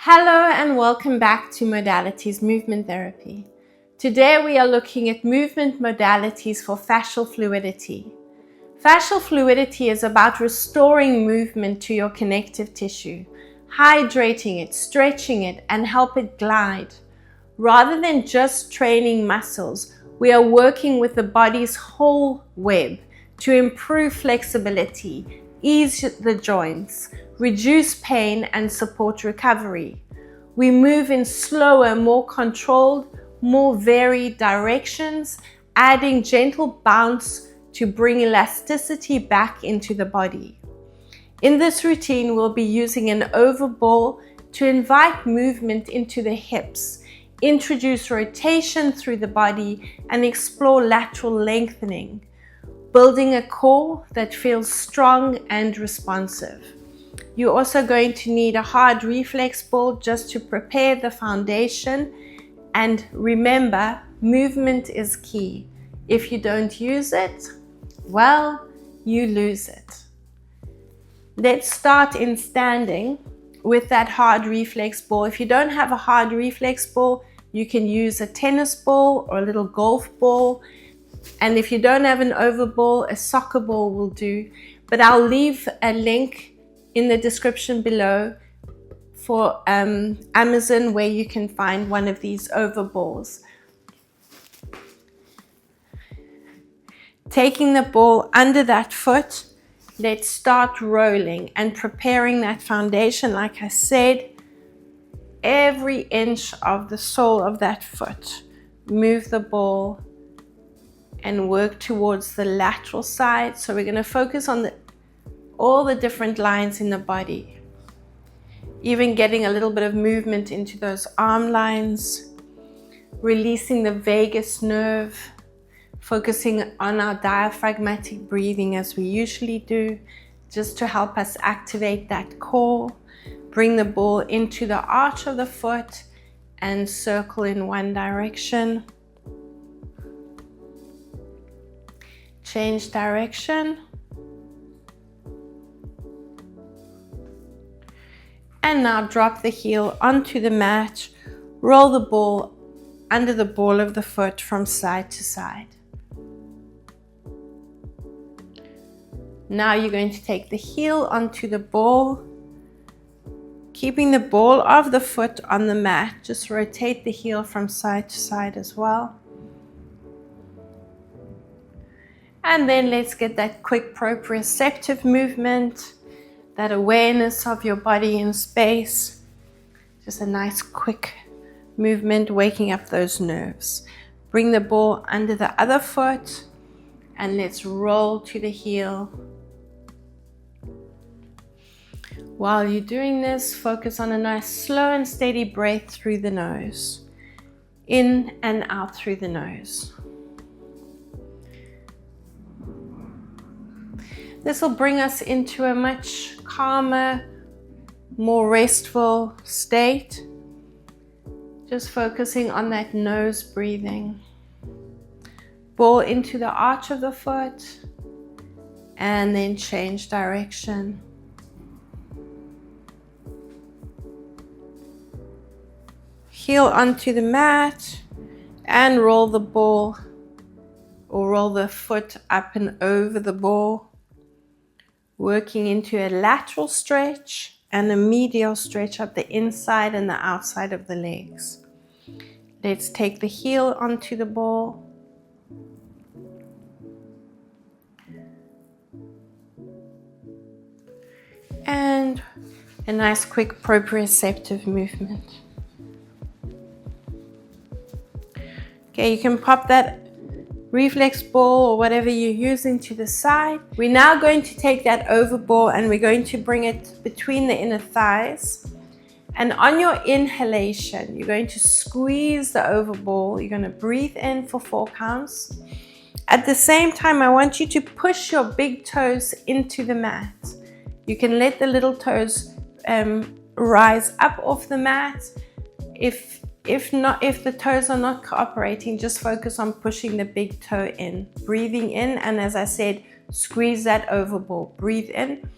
Hello and welcome back to Modalities Movement Therapy. Today we are looking at movement modalities for fascial fluidity. Fascial fluidity is about restoring movement to your connective tissue, hydrating it, stretching it, and help it glide. Rather than just training muscles, we are working with the body's whole web to improve flexibility, ease the joints, reduce pain, and support recovery. We move in slower, more controlled, more varied directions, adding gentle bounce to bring elasticity back into the body. In this routine, we'll be using an over ball to invite movement into the hips, introduce rotation through the body, and explore lateral lengthening, building a core that feels strong and responsive. You're also going to need a hard reflex ball just to prepare the foundation. And remember, movement is key. If you don't use it, well, you lose it. Let's start in standing with that hard reflex ball. If you don't have a hard reflex ball, you can use a tennis ball or a little golf ball. And if you don't have an oval ball, a soccer ball will do. But I'll leave a link in the description below for Amazon where you can find one of these oval balls. Taking the ball under that foot, let's start rolling and preparing that foundation. Like I said, every inch of the sole of that foot, move the ball and work towards the lateral side. So we're going to focus on all the different lines in the body, even getting a little bit of movement into those arm lines, releasing the vagus nerve, focusing on our diaphragmatic breathing as we usually do, just to help us activate that core. Bring the ball into the arch of the foot and circle in one direction. Change direction. And now drop the heel onto the mat. Roll the ball under the ball of the foot from side to side. Now you're going to take the heel onto the ball, keeping the ball of the foot on the mat. Just rotate the heel from side to side as well. And then let's get that quick proprioceptive movement, that awareness of your body in space. Just a nice quick movement, waking up those nerves. Bring the ball under the other foot and let's roll to the heel. While you're doing this, focus on a nice slow and steady breath through the nose. In and out through the nose. This will bring us into a much calmer, more restful state. Just focusing on that nose breathing. Ball into the arch of the foot and then change direction. Heel onto the mat and roll the ball or roll the foot up and over the ball. Working into a lateral stretch and a medial stretch up the inside and the outside of the legs. Let's take the heel onto the ball. And a nice quick proprioceptive movement. Okay, you can pop that reflex ball or whatever you're using to the side. We're now going to take that over ball and we're going to bring it between the inner thighs. And on your inhalation, you're going to squeeze the over ball. You're going to breathe in for 4 counts. At the same time, I want you to push your big toes into the mat. You can let the little toes rise up off the mat. If the toes are not cooperating, just focus on pushing the big toe in, breathing in, and as I said, squeeze that over ball. Breathe in,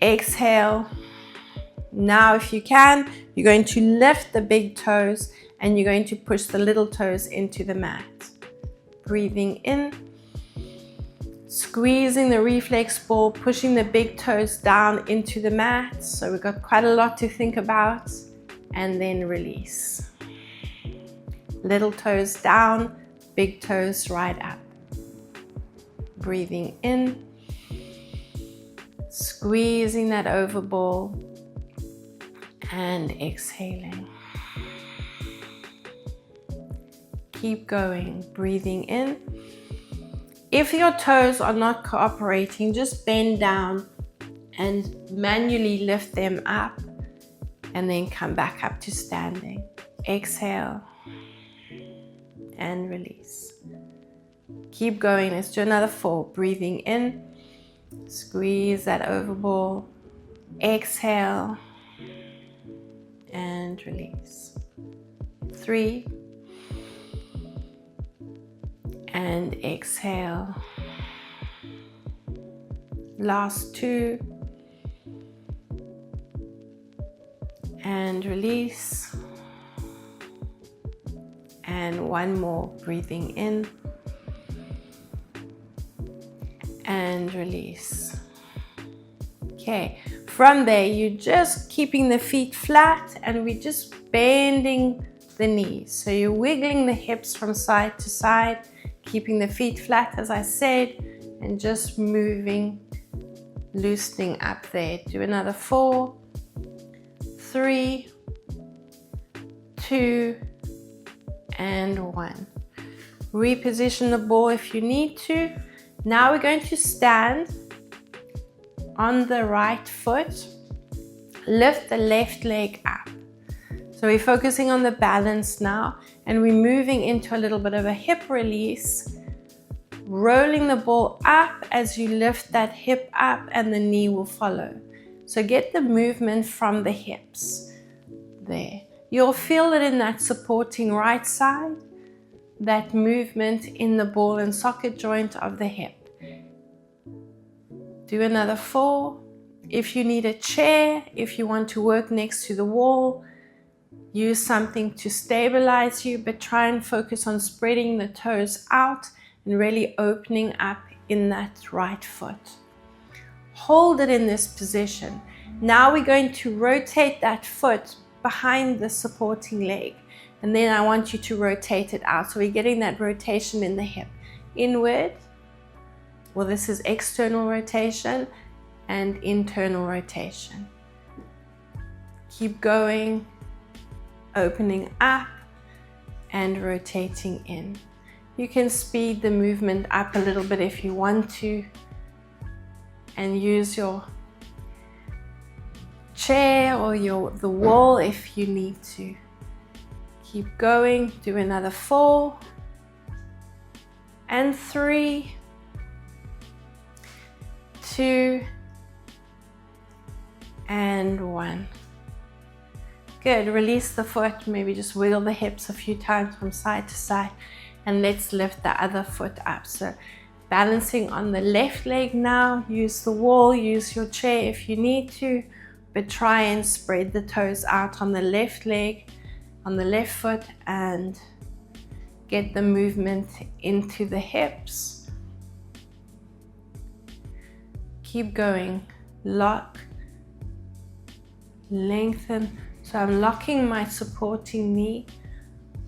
exhale, Now, if you can, you're going to lift the big toes and you're going to push the little toes into the mat. Breathing in, squeezing the reflex ball, pushing the big toes down into the mat. So we've got quite a lot to think about. And then release. Little toes down, big toes right up. Breathing in, squeezing that over ball, and exhaling. Keep going, breathing in. If your toes are not cooperating, just bend down and manually lift them up and then come back up to standing. Exhale and release. Keep going. Let's do another 4. Breathing in, squeeze that over ball. Exhale and release. 3 and exhale. Last 2 and release. And 1 more. Breathing in and release. Okay, from there you're just keeping the feet flat and we're just bending the knees. So you're wiggling the hips from side to side, keeping the feet flat as I said, and just moving, loosening up there. Do another 4, 3, 2, and 1. Reposition the ball if you need to. Now we're going to stand on the right foot, lift the left leg up. So we're focusing on the balance now, and we're moving into a little bit of a hip release, rolling the ball up as you lift that hip up, and the knee will follow. So get the movement from the hips there. You'll feel it in that supporting right side, that movement in the ball and socket joint of the hip. Do another 4. If you need a chair, if you want to work next to the wall, use something to stabilize you, but try and focus on spreading the toes out and really opening up in that right foot. Hold it in this position. Now we're going to rotate that foot behind the supporting leg, and then I want you to rotate it out. So we're getting that rotation in the hip. Inward, well, this is external rotation and internal rotation. Keep going, opening up and rotating in. You can speed the movement up a little bit if you want to, and use your chair or the wall if you need to. Keep going. Do another 4 and 3, 2 and 1. Good. Release the foot. Maybe just wiggle the hips a few times from side to side, and let's lift the other foot up. So balancing on the left leg now. Use the wall, use your chair if you need to, but try and spread the toes out on the left leg, on the left foot, and get the movement into the hips. Keep going. Lock, lengthen. So I'm locking my supporting knee,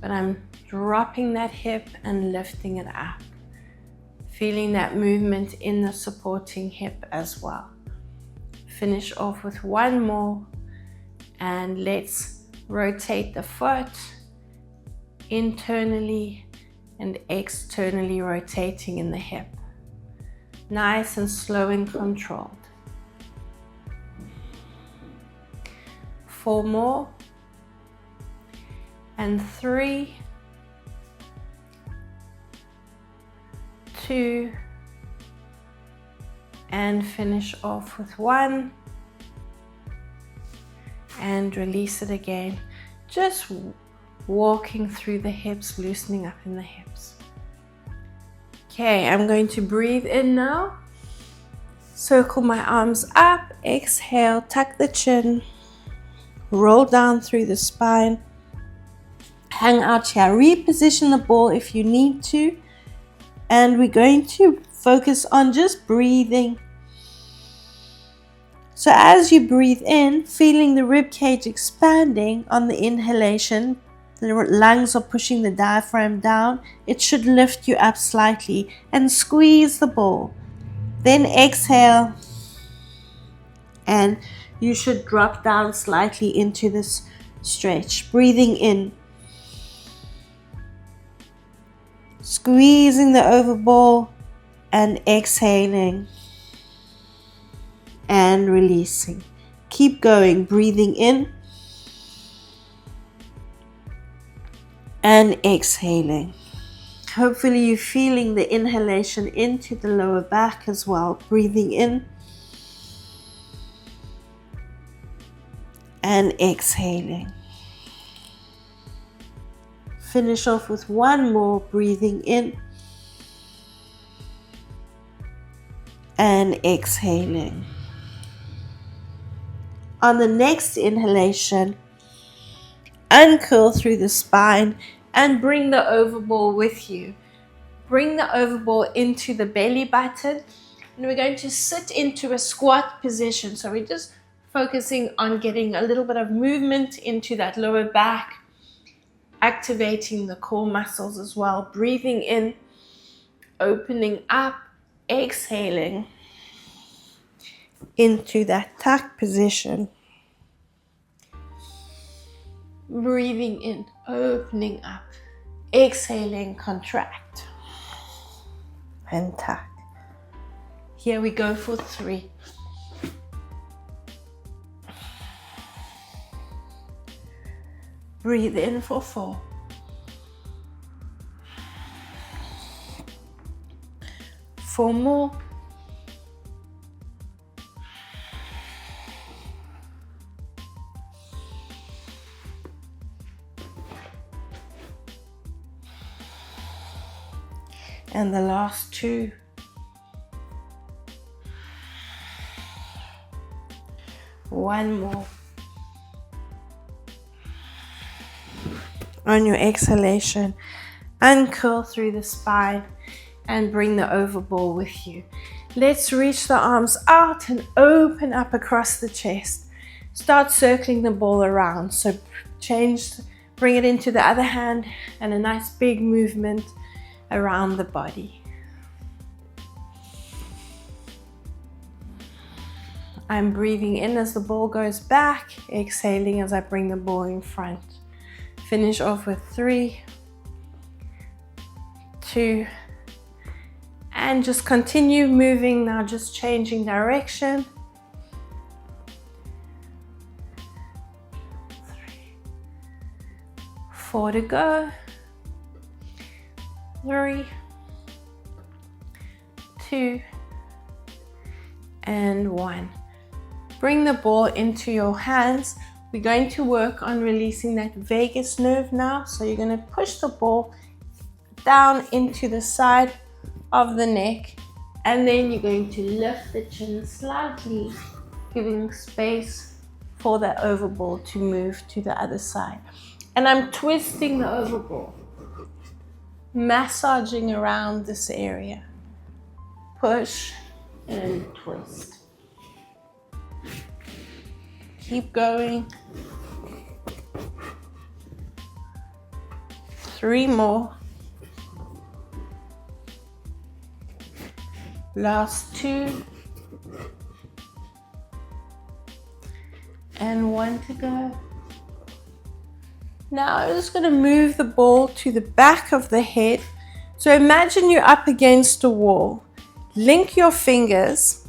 but I'm dropping that hip and lifting it up. Feeling that movement in the supporting hip as well. Finish off with 1 more, and let's rotate the foot internally and externally rotating in the hip. Nice and slow and controlled. 4 more, and 3, 2, and finish off with 1, and release it again. Just walking through the hips, loosening up in the hips. Okay, I'm going to breathe in now. Circle my arms up, exhale, tuck the chin, Roll down through the spine. Hang out here. Reposition the ball if you need to. And we're going to focus on just breathing. So as you breathe in, feeling the rib cage expanding on the inhalation, the lungs are pushing the diaphragm down. It should lift you up slightly and squeeze the ball. Then exhale, and you should drop down slightly into this stretch. Breathing in, squeezing the over ball, and exhaling and releasing. Keep going, breathing in and exhaling. Hopefully you're feeling the inhalation into the lower back as well. Breathing in and exhaling. Finish off with one more, breathing in and exhaling. On the next inhalation, uncurl through the spine and bring the overball with you. Bring the overball into the belly button, and we're going to sit into a squat position. So we're just focusing on getting a little bit of movement into that lower back, activating the core muscles as well. Breathing in, opening up, exhaling into that tuck position. Breathing in, opening up, exhaling, contract and tuck. Here we go for 3. Breathe in for 4. 4 more. And the last 2. One more. On your exhalation, uncurl through the spine and bring the overball with you. Let's reach the arms out and open up across the chest. Start circling the ball around. So bring it into the other hand and a nice big movement around the body. I'm breathing in as the ball goes back, exhaling as I bring the ball in front. Finish off with 3, 2, and just continue moving now, just changing direction. 3, 4 to go. 3, 2, and 1. Bring the ball into your hands. We're going to work on releasing that vagus nerve now. So you're going to push the ball down into the side of the neck, and then you're going to lift the chin slightly, giving space for the overball to move to the other side. And I'm twisting the overball, massaging around this area. Push and twist. Keep going. 3 more. Last 2. And 1 to go. Now I'm just going to move the ball to the back of the head. So imagine you're up against a wall. Link your fingers.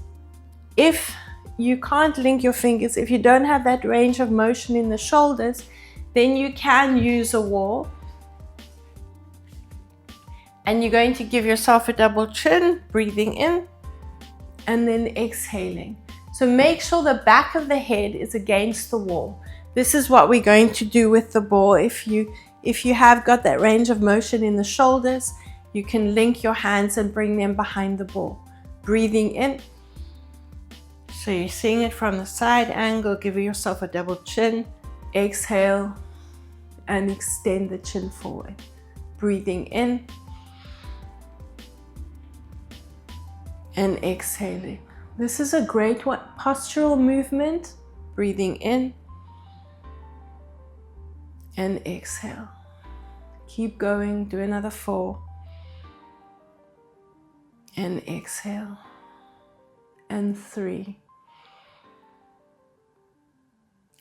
If you can't link your fingers, if you don't have that range of motion in the shoulders, then you can use a wall. And you're going to give yourself a double chin, breathing in and then exhaling. So make sure the back of the head is against the wall. This is what we're going to do with the ball. If you have got that range of motion in the shoulders, you can link your hands and bring them behind the ball. Breathing in. So you're seeing it from the side angle, give yourself a double chin, Exhale and extend the chin forward. Breathing in and exhaling. This is a great postural movement. Breathing in and exhale. Keep going. Do another 4 and exhale. And 3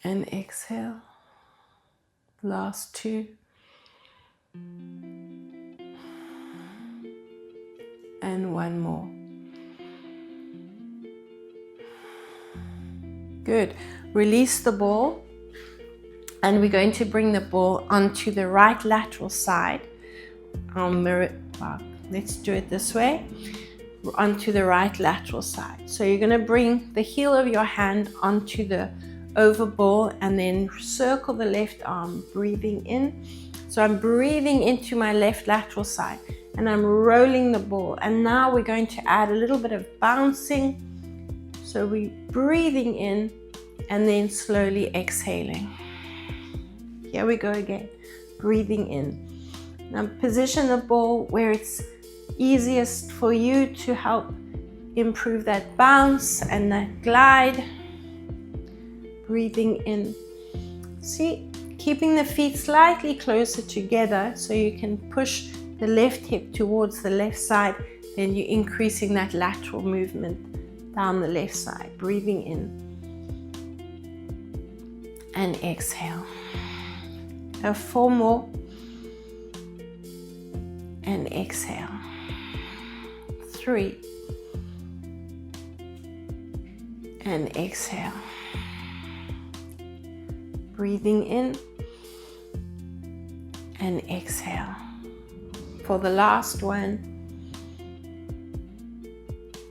and exhale. Last 2 and 1 more. Good. Release the ball, and we're going to bring the ball onto the right lateral side. Let's do it this way. Onto the right lateral side. So you're going to bring the heel of your hand onto the over ball and then circle the left arm, breathing in. So I'm breathing into my left lateral side and I'm rolling the ball. And now we're going to add a little bit of bouncing. So we're breathing in and then slowly exhaling. Here we go again, breathing in. Now position the ball where it's easiest for you to help improve that bounce and that glide. Breathing in. See, keeping the feet slightly closer together so you can push the left hip towards the left side, then you're increasing that lateral movement down the left side. Breathing in and exhale. 4 more and exhale. 3 and exhale. Breathing in and exhale. For the last one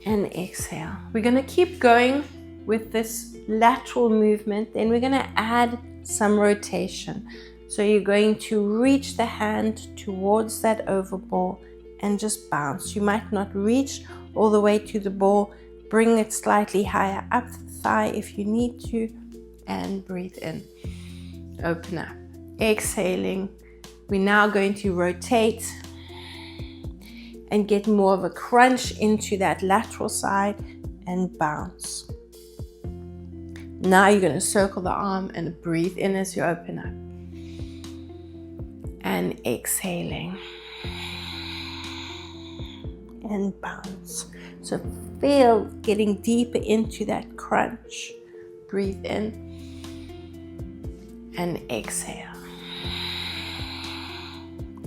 and exhale. We're going to keep going with this lateral movement, then we're going to add some rotation. So you're going to reach the hand towards that over ball and just bounce. You might not reach all the way to the ball. Bring it slightly higher up the thigh if you need to, and breathe in. Open up. Exhaling. We're now going to rotate and get more of a crunch into that lateral side and bounce. Now you're going to circle the arm and breathe in as you open up. And exhaling. And bounce. So feel getting deeper into that crunch. Breathe in and exhale.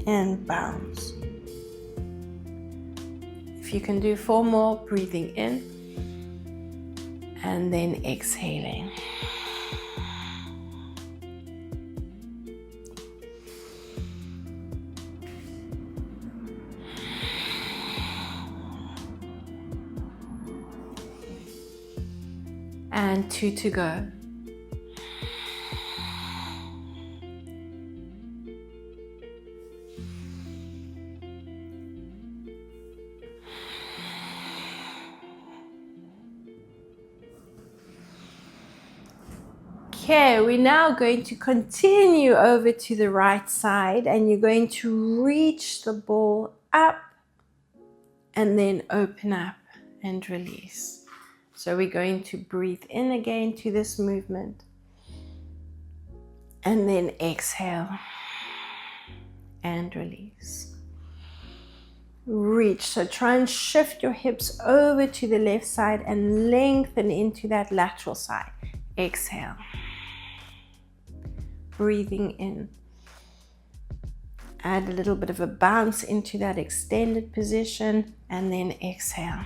And bounce. If you can do 4 more, breathing in and then exhaling. And 2 to go. Okay, we're now going to continue over to the right side, and you're going to reach the ball up and then open up and release. So we're going to breathe in again to this movement and then exhale and release. Reach, so try and shift your hips over to the left side and lengthen into that lateral side. Exhale. Breathing in. Add a little bit of a bounce into that extended position and then exhale.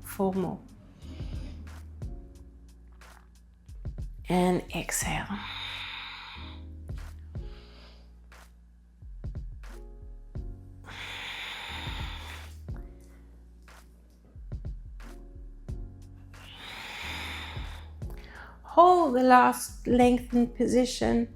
4 more. And exhale. Hold the last lengthened position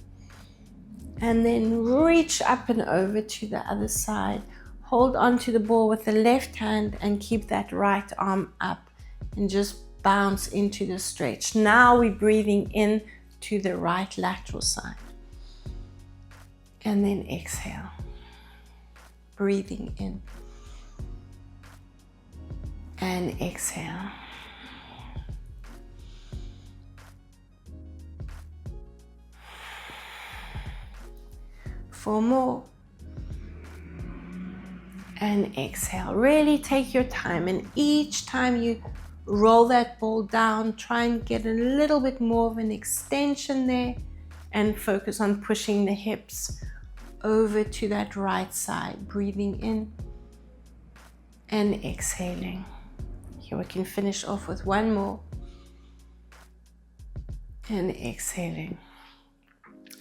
and then reach up and over to the other side. Hold onto the ball with the left hand and keep that right arm up and just bounce into the stretch. Now we're breathing in to the right lateral side. And then exhale. Breathing in. And exhale. Four more. And exhale. Really take your time, and each time you roll that ball down, try and get a little bit more of an extension there, and focus on pushing the hips over to that right side. Breathing in and exhaling. Here we can finish off with one more. And exhaling.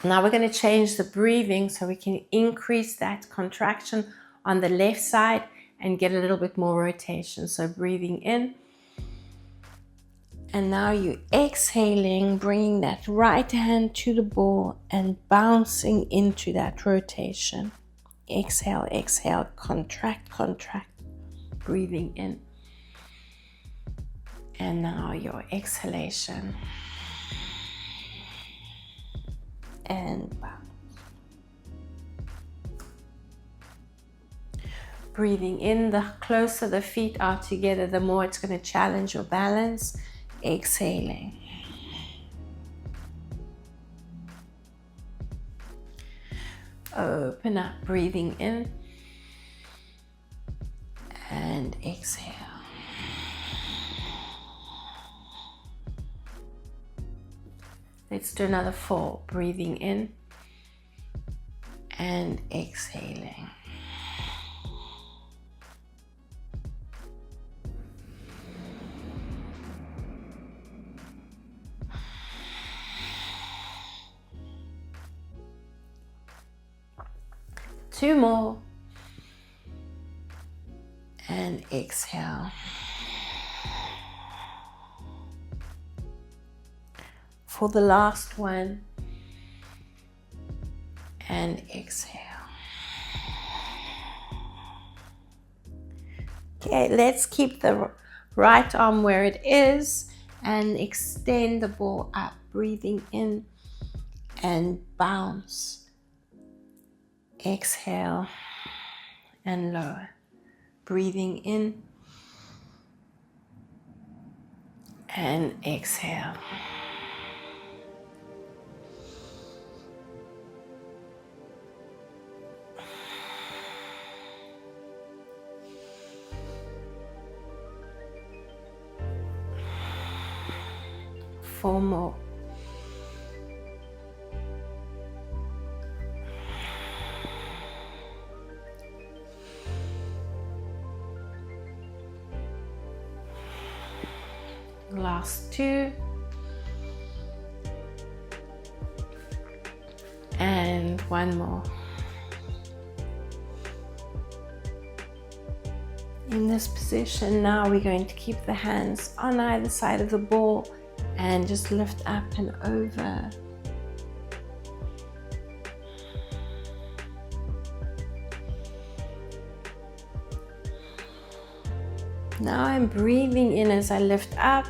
Now we're going to change the breathing so we can increase that contraction on the left side and get a little bit more rotation. So breathing in. And now you're exhaling, bringing that right hand to the ball and bouncing into that rotation. Exhale, exhale, contract, contract. Breathing in. And now your exhalation. And bounce. Breathing in, the closer the feet are together, the more it's going to challenge your balance. Exhaling. Open up, breathing in and exhale. Let's do another 4. Breathing in and exhaling. Two more. And exhale. For the last one. And exhale. Okay, let's keep the right arm where it is and extend the ball up. Breathing in and bounce. Exhale and lower. Breathing in and exhale. Four more. Last 2. And one more. In this position now we're going to keep the hands on either side of the ball and just lift up and over. Now I'm breathing in as I lift up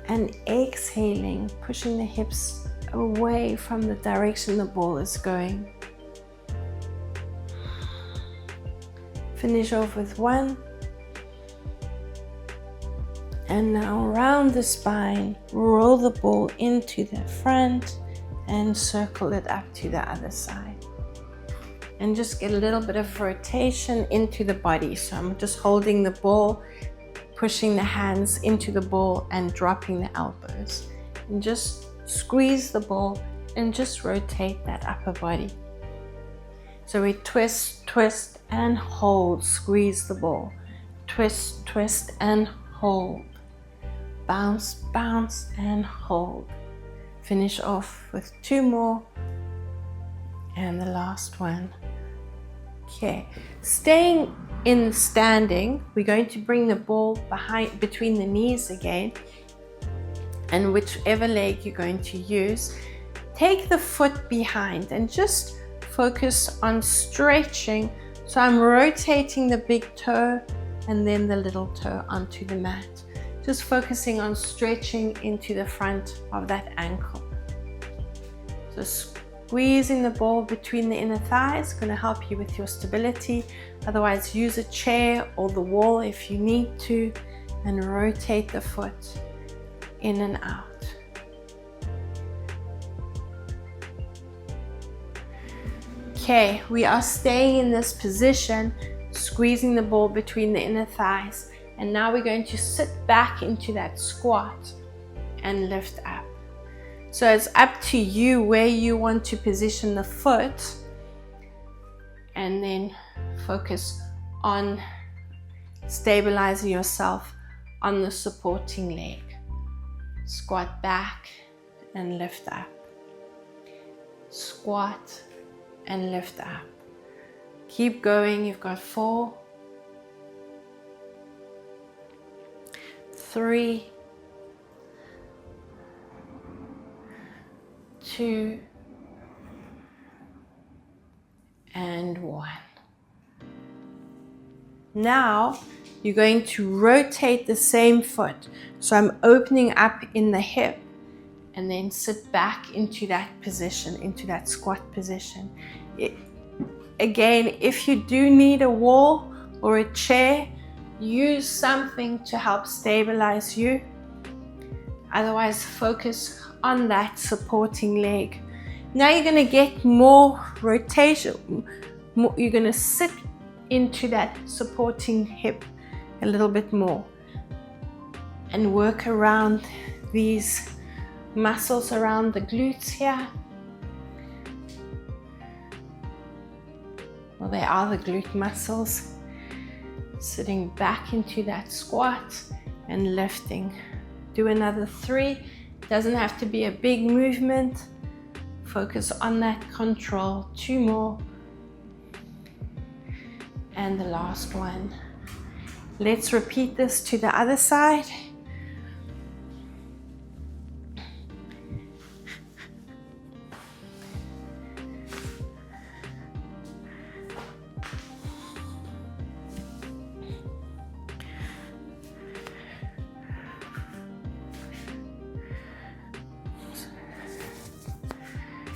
and exhaling, pushing the hips away from the direction the ball is going. Finish off with 1. And now round the spine, roll the ball into the front and circle it up to the other side. And just get a little bit of rotation into the body. So I'm just holding the ball, pushing the hands into the ball and dropping the elbows. And just squeeze the ball and just rotate that upper body. So we twist, twist and hold, squeeze the ball. Twist, twist and hold. Bounce, bounce and hold. Finish off with 2 more. And the last one. Okay, staying in standing, we're going to bring the ball between the knees again, and whichever leg you're going to use, take the foot behind and just focus on stretching. So I'm rotating the big toe and then the little toe onto the mat, just focusing on stretching into the front of that ankle. So squeezing the ball between the inner thighs is going to help you with your stability. Otherwise, use a chair or the wall if you need to, and rotate the foot in and out. Okay, we are staying in this position, squeezing the ball between the inner thighs, and now we're going to sit back into that squat and lift up. So it's up to you where you want to position the foot, and then focus on stabilizing yourself on the supporting leg. Squat back and lift up. Squat and lift up. Keep going. You've got 4, 3, 2, and 1. Now you're going to rotate the same foot. So I'm opening up in the hip and then sit back into that position, into that squat position. Again, if you do need a wall or a chair, use something to help stabilize you. Otherwise, focus on that supporting leg. Now you're going to get more rotation. You're going to sit into that supporting hip a little bit more and work around these muscles around the glutes here. Well, they are the glute muscles. Sitting back into that squat and lifting. Do another 3. Doesn't have to be a big movement. Focus on that control. 2 more. And the last one. Let's repeat this to the other side.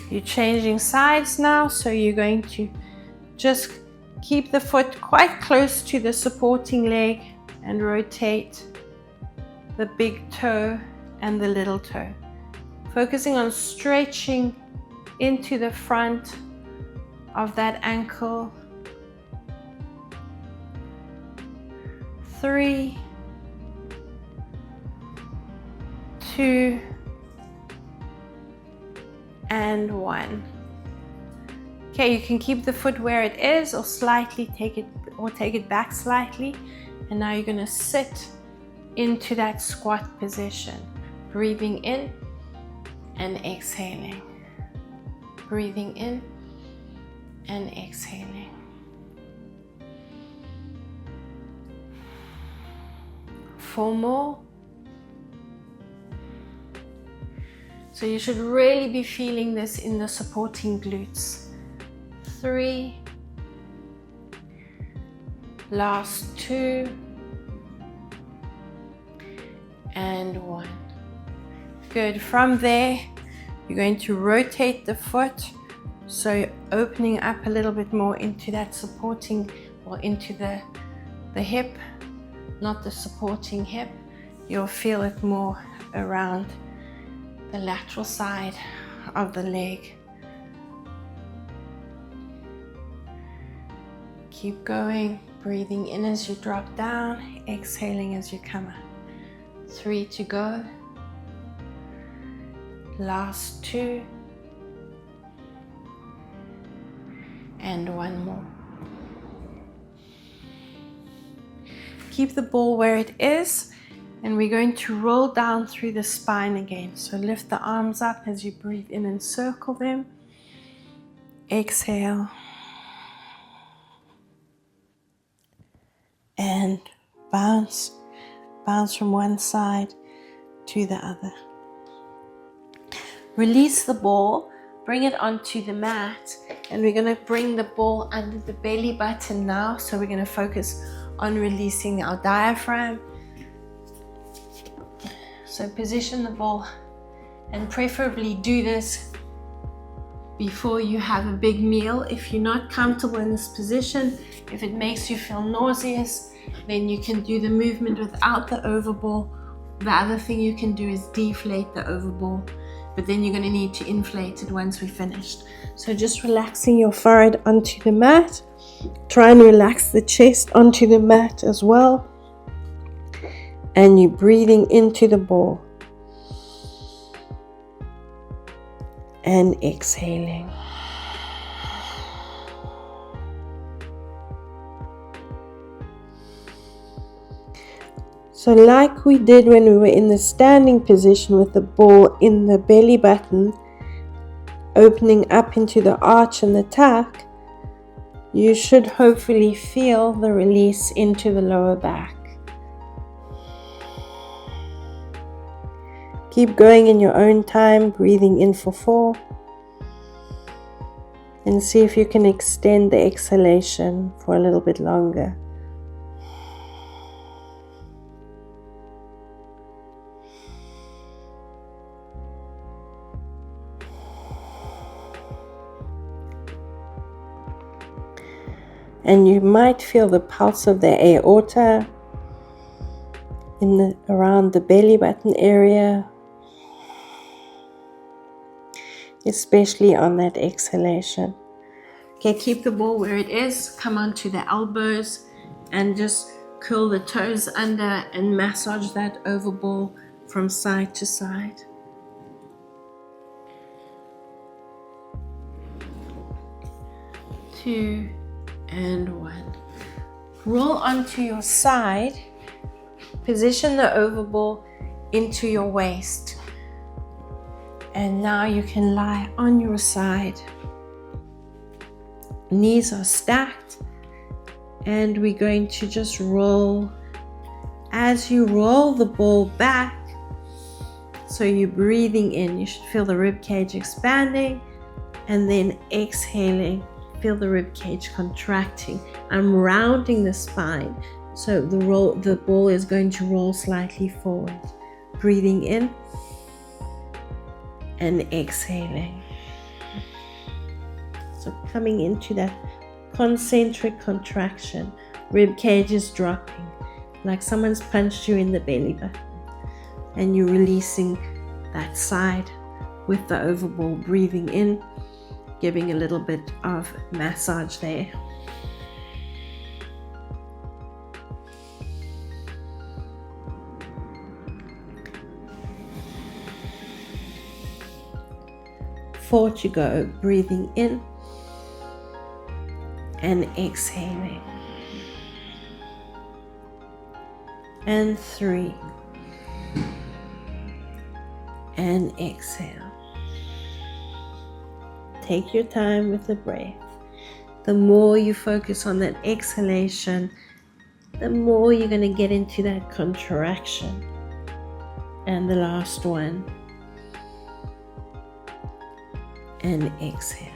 You're changing sides now, so you're going to just keep the foot quite close to the supporting leg and rotate the big toe and the little toe. Focusing on stretching into the front of that ankle. 3, 2, and 1. Okay, you can keep the foot where it is or slightly take it back slightly. And now you're going to sit into that squat position. Breathing in and exhaling. Breathing in and exhaling. Four more. So you should really be feeling this in the supporting glutes. 3, last 2, and 1. Good. From there, you're going to rotate the foot, so you're opening up a little bit more into that supporting, or into the hip, not the supporting hip. You'll feel it more around the lateral side of the leg. Keep going, breathing in as you drop down, exhaling as you come up. 3 to go. Last 2. And 1 more. Keep the ball where it is, and we're going to roll down through the spine again. So lift the arms up as you breathe in and circle them. Exhale. And bounce from one side to the other. Release the ball, bring it onto the mat, and we're going to bring the ball under the belly button now. So we're going to focus on releasing our diaphragm. So position the ball, and preferably do this before you have a big meal. If you're not comfortable in this position, if it makes you feel nauseous, then you can do the movement without the overball. The other thing you can do is deflate the overball, but then you're going to need to inflate it once we're finished. So just relaxing your forehead onto the mat. Try and relax the chest onto the mat as well. And you're breathing into the ball. And exhaling. So like we did when we were in the standing position with the ball in the belly button, opening up into the arch and the tuck, you should hopefully feel the release into the lower back. Keep going in your own time, breathing in for 4. And see if you can extend the exhalation for a little bit longer. And you might feel the pulse of the aorta around the belly button area, especially on that exhalation. Okay, keep the ball where it is. Come onto the elbows and just curl the toes under and massage that over ball from side to side. Two and 1. Roll onto your side. Position the overball into your waist. And now you can lie on your side. Knees are stacked. And we're going to just roll. As you roll the ball back, so you're breathing in, you should feel the rib cage expanding, and then exhaling, feel the rib cage contracting. I'm rounding the spine, so the ball is going to roll slightly forward. Breathing in and exhaling. So coming into that concentric contraction, rib cage is dropping, like someone's punched you in the belly button, and you're releasing that side with the overball. Breathing in, giving a little bit of massage there. Four to go. Breathing in and exhaling. And 3. And exhale. Take your time with the breath. The more you focus on that exhalation, the more you're going to get into that contraction. And the last one. And exhale.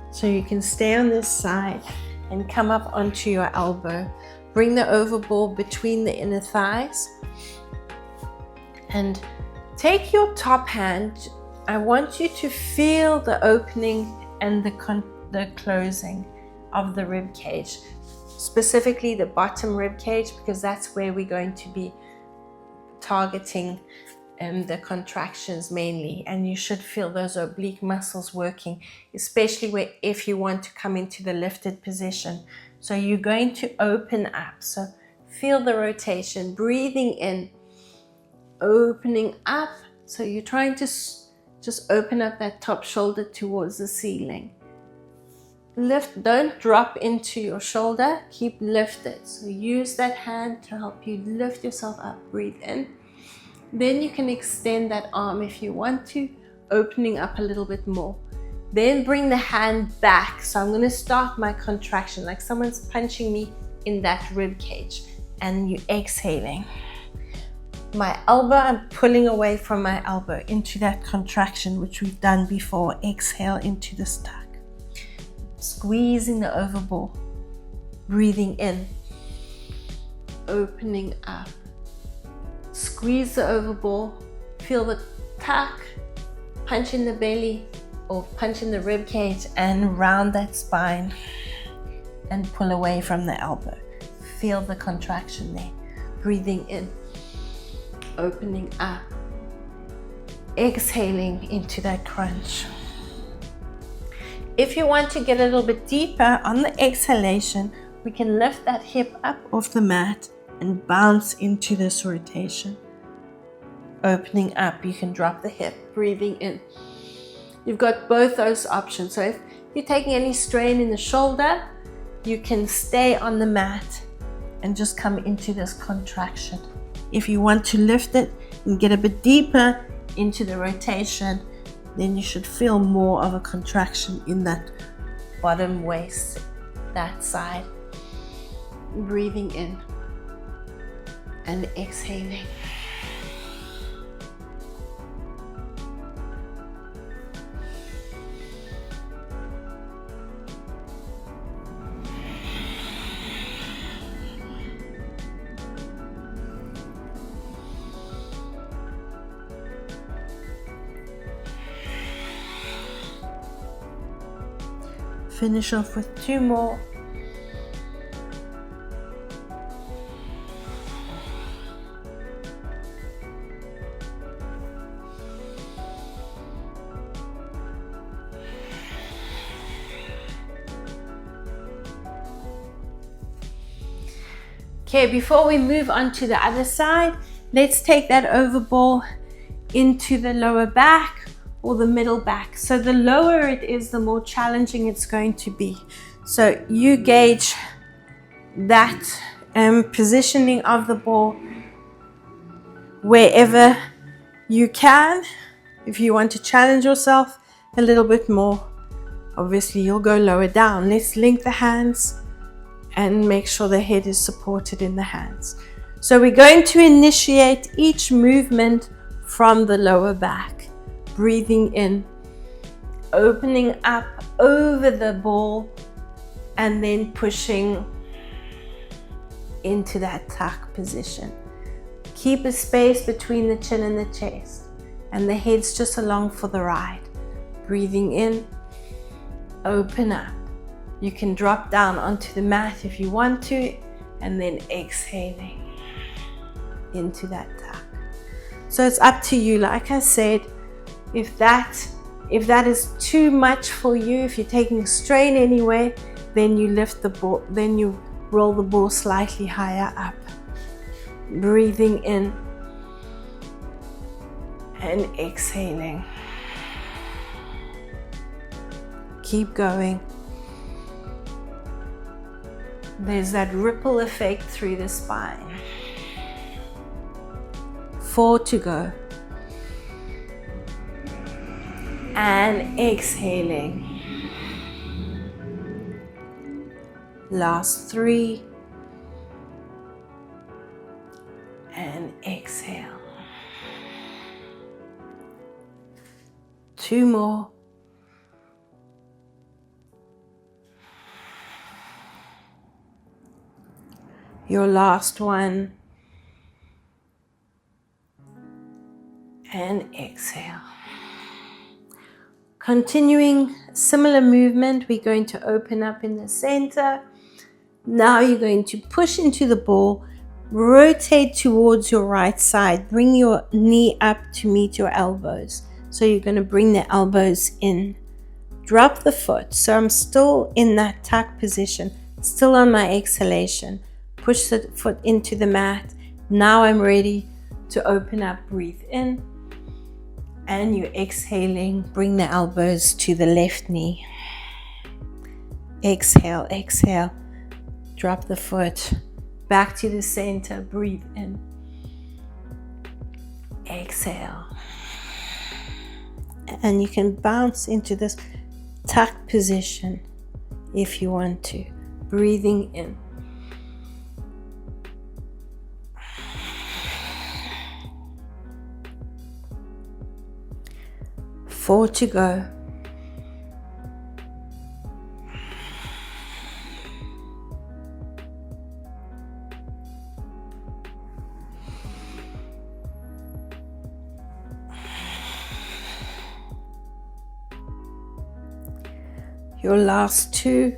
So you can stay on this side and come up onto your elbow. Bring the overball between the inner thighs. And take your top hand. I want you to feel the opening and the closing of the rib cage. Specifically the bottom rib cage, because that's where we're going to be targeting the contractions mainly, and you should feel those oblique muscles working, especially if you want to come into the lifted position. So you're going to open up, so feel the rotation, breathing in, opening up. So you're trying to just open up that top shoulder towards the ceiling. Lift, don't drop into your shoulder, keep lifted. So use that hand to help you lift yourself up. Breathe in. Then you can extend that arm if you want to, opening up a little bit more. Then bring the hand back. So I'm going to start my contraction like someone's punching me in that rib cage, and you exhaling. My elbow, I'm pulling away from my elbow into that contraction, which we've done before. Exhale into this tuck. Squeezing the overball. Breathing in. Opening up. Squeeze the overball. Feel the tuck. punch in the belly or punch in the rib cage and round that spine and pull away from the elbow. Feel the contraction there. Breathing in, opening up, exhaling into that crunch. If you want to get a little bit deeper on the exhalation, we can lift that hip up off the mat and bounce into this rotation. Opening up, you can drop the hip, breathing in. You've got both those options. So if you're taking any strain in the shoulder, you can stay on the mat and just come into this contraction. If you want to lift it and get a bit deeper into the rotation, then you should feel more of a contraction in that bottom waist, that side. Breathing in and exhaling. Finish off with 2 more. Okay, before we move on to the other side, let's take that over ball into the lower back or the middle back. So the lower it is, the more challenging it's going to be. So you gauge that positioning of the ball wherever you can. If you want to challenge yourself a little bit more, obviously you'll go lower down. Let's link the hands and make sure the head is supported in the hands. So we're going to initiate each movement from the lower back. Breathing in, opening up over the ball, and then pushing into that tuck position. Keep a space between the chin and the chest, and the head's just along for the ride. Breathing in, open up. You can drop down onto the mat if you want to, and then exhaling into that tuck. So it's up to you. Like I said, if that is too much for you, if you're taking strain anyway, then you lift the ball, then you roll the ball slightly higher up. Breathing in and exhaling. Keep going. There's that ripple effect through the spine. 4 to go. And exhaling. Last 3. And exhale. 2 more. Your last one. And exhale. Continuing similar movement, we're going to open up in the center. Now you're going to push into the ball, rotate towards your right side, bring your knee up to meet your elbows. So you're going to bring the elbows in, drop the foot. So I'm still in that tuck position, still on my exhalation. Push the foot into the mat. Now I'm ready to open up, breathe in. And you're exhaling, bring the elbows to the left knee. Exhale, exhale. Drop the foot back to the center, breathe in. Exhale. And you can bounce into this tuck position if you want to. Breathing in. 4 to go. Your last 2.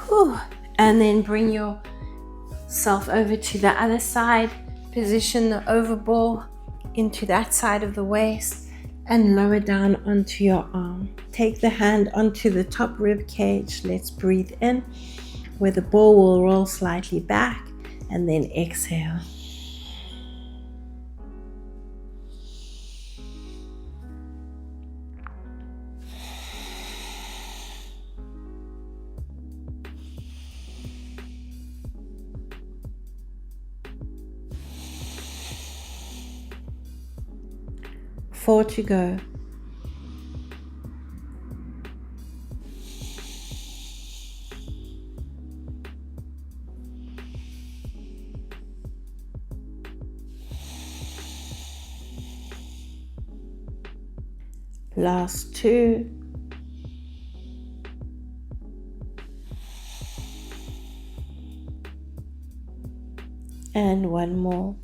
Whew. And then bring yourself over to the other side. Position the overball into that side of the waist and lower down onto your arm. Take the hand onto the top rib cage. Let's breathe in, where the ball will roll slightly back, and then exhale. Four to go. Last 2. And one more.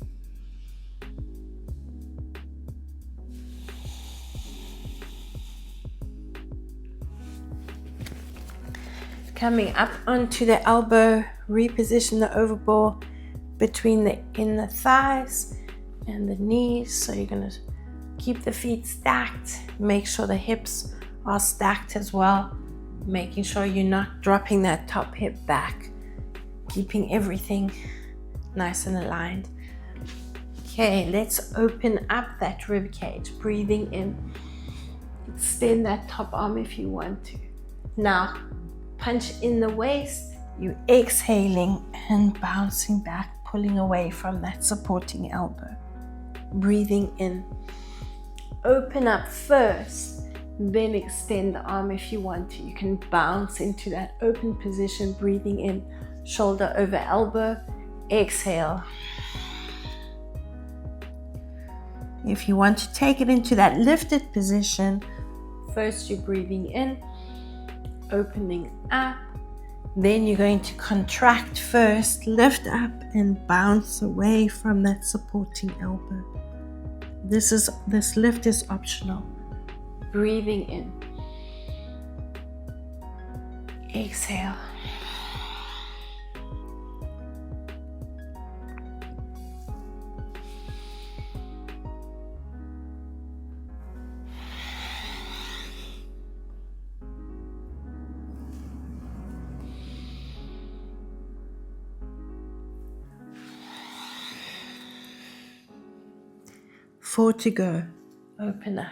Coming up onto the elbow, reposition the overball between the inner thighs and the knees. So you're going to keep the feet stacked. Make sure the hips are stacked as well. Making sure you're not dropping that top hip back. Keeping everything nice and aligned. Okay, let's open up that rib cage. Breathing in. Extend that top arm if you want to. Now, punch in the waist. You exhaling and bouncing back, pulling away from that supporting elbow. Breathing in. Open up first, then extend the arm if you want to. You can bounce into that open position, breathing in, shoulder over elbow. Exhale. If you want to take it into that lifted position, first you're breathing in, opening up, then you're going to contract first, lift up and bounce away from that supporting elbow. This lift is optional. Breathing in. Exhale. Four to go. Open up.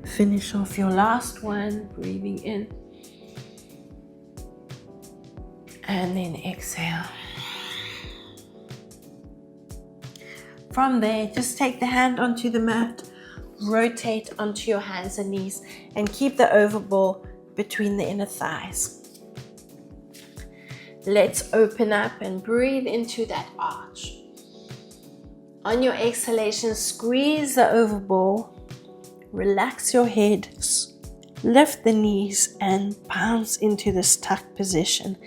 Finish off your last one, breathing in. And then exhale. From there, just take the hand onto the mat, rotate onto your hands and knees, and keep the overball between the inner thighs. Let's open up and breathe into that arch. On your exhalation, squeeze the overball. Relax your head, lift the knees and bounce into this tuck position.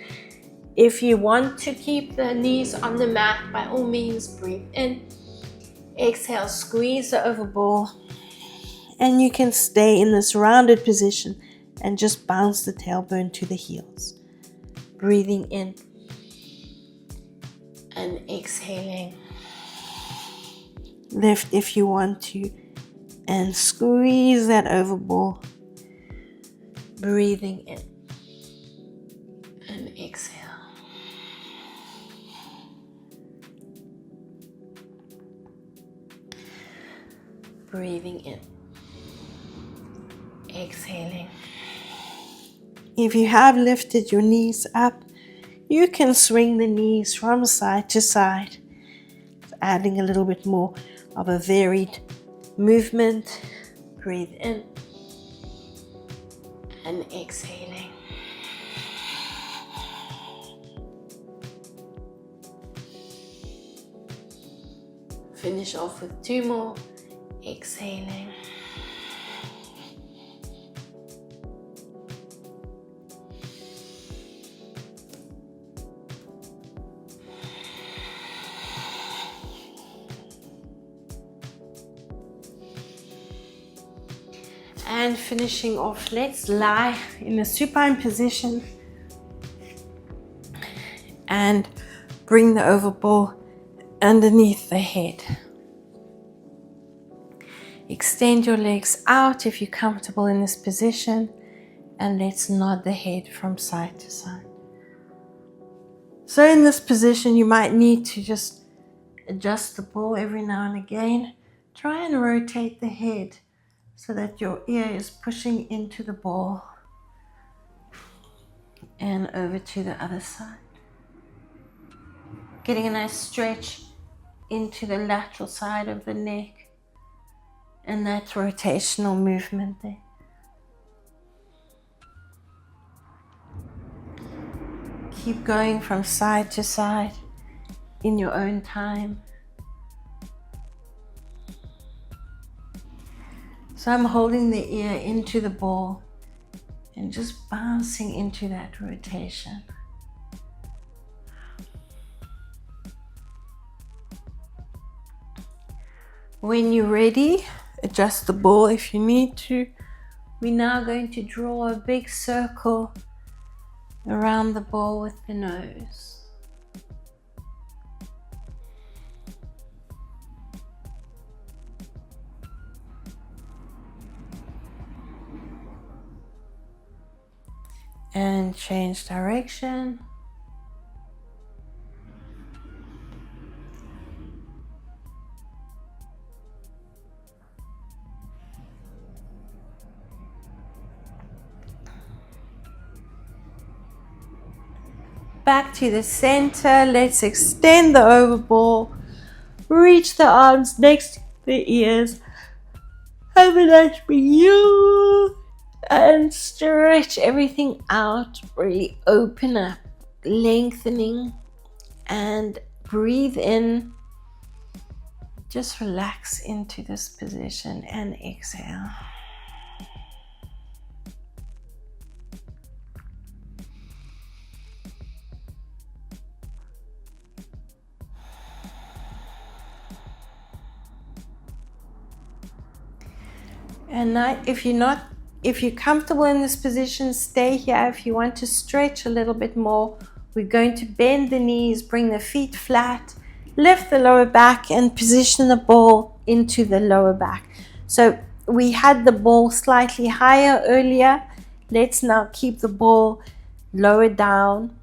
If you want to keep the knees on the mat, by all means, breathe in. Exhale, squeeze the overball. And you can stay in this rounded position and just bounce the tailbone to the heels. Breathing in and exhaling. Lift if you want to. And squeeze that overball. Breathing in and exhale. Breathing in. Exhaling. If you have lifted your knees up, You can swing the knees from side to side, adding a little bit more of a varied movement. Breathe in and exhaling. Finish off with 2 more. Exhaling. And finishing off, let's lie in a supine position and bring the oval ball underneath the head. Extend your legs out if you're comfortable in this position, and let's nod the head from side to side. So in this position, you might need to just adjust the ball every now and again. Try and rotate the head so that your ear is pushing into the ball and over to the other side. Getting a nice stretch into the lateral side of the neck and that rotational movement there. Keep going from side to side in your own time. So I'm holding the ear into the ball and just bouncing into that rotation. When you're ready, adjust the ball if you need to. We're now going to draw a big circle around the ball with the nose. And change direction. Back to the center. Let's extend the oval ball. Reach the arms next to the ears. Have a nice breathe. And stretch everything out. Really open up, lengthening, and breathe in. Just relax into this position and exhale. And now, if you're comfortable in this position, stay here. If you want to stretch a little bit more, we're going to bend the knees, bring the feet flat, lift the lower back, and position the ball into the lower back. So we had the ball slightly higher earlier. Let's now keep the ball lower down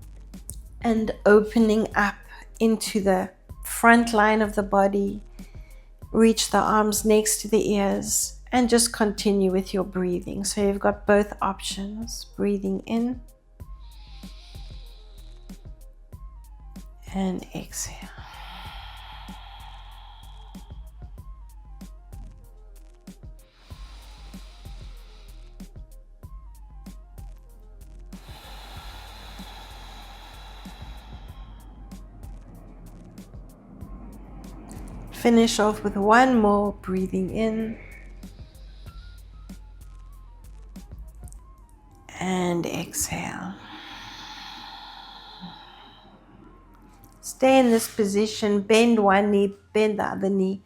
and opening up into the front line of the body. Reach the arms next to the ears. And just continue with your breathing. So you've got both options. Breathing in and exhale. Finish off with one more. Breathing in and exhale. Stay in this position, bend one knee, bend the other knee,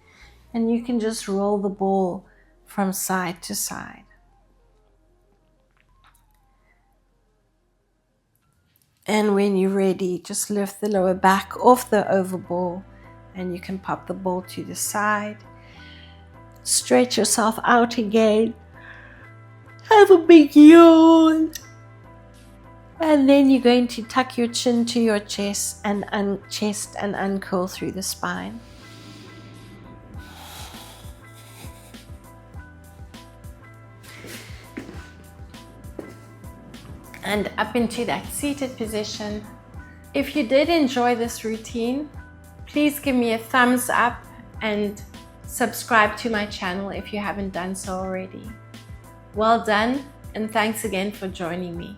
and you can just roll the ball from side to side. And when you're ready, just lift the lower back off the oval ball and you can pop the ball to the side. Stretch yourself out again. Have a big yawn. And then you're going to tuck your chin to your chest and uncurl through the spine. And up into that seated position. If you did enjoy this routine, please give me a thumbs up and subscribe to my channel if you haven't done so already. Well done, and thanks again for joining me.